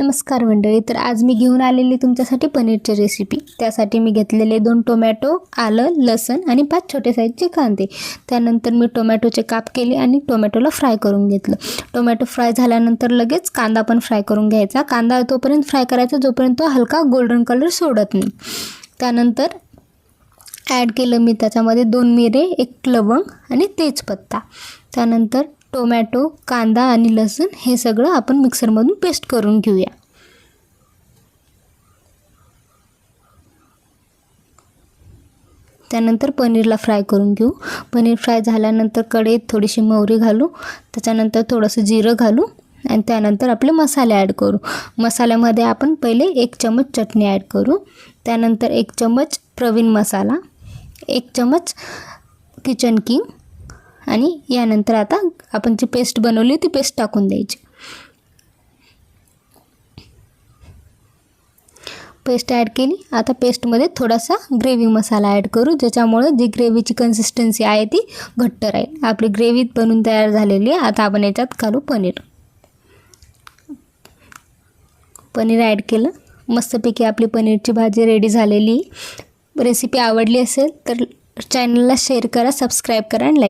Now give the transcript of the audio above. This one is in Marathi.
नमस्कार मंडळी, तर आज मी घेऊन आलेली तुमच्यासाठी पनीरची रेसिपी। त्यासाठी मी घेतलेले 2 टोमॅटो, आलं, लसूण आणि 5 छोटे साईजचे कांदे। त्यानंतर मी टोमॅटोचे काप केले आणि टोमॅटोला फ्राय करून घेतलं। टोमॅटो फ्राय झाल्यानंतर लगेच कांदा पण फ्राय करून घ्यायचा। कांदा तोपर्यंत फ्राय करायचा जोपर्यंत तो हलका गोल्डन कलर सोडत नाही। त्यानंतर ॲड केलं मी त्याच्यामध्ये 2 मिरे, 1 लवंग आणि तेजपत्ता। त्यानंतर टोमॅटो, कांदा आणि लसूण हे सगळं आपण मिक्सरमधून पेस्ट करून घेऊया। त्यानंतर पनीरला फ्राय करून घेऊ। पनीर फ्राय झाल्यानंतर कढईत थोडीशी मोहरी घालू, त्याच्यानंतर थोडंसं जिरं घालू आणि त्यानंतर आपले मसाले ॲड करू। मसाल्यामध्ये आपण पहिले 1 चम्मच चटणी ॲड करू, त्यानंतर 1 चम्मच प्रवीण मसाला, 1 चम्मच किचन किंग आणि यानंतर आता आपण जी पेस्ट बनवली ती पेस्ट टाकून द्यायची। पेस्ट ॲड केली। आता पेस्टमध्ये थोडासा ग्रेव्ही मसाला ॲड करू, ज्याच्यामुळे जी ग्रेव्हीची कन्सिस्टन्सी आहे ती घट्ट राहील। आपली ग्रेव्ही बनून तयार झालेली आहे। आता आपण याच्यात घालू पनीर। पनीर ॲड केलं, मस्तपैकी आपली पनीरची भाजी रेडी झालेली। रेसिपी आवडली असेल तर चॅनलला शेअर करा, सबस्क्राईब करा आणि लाईक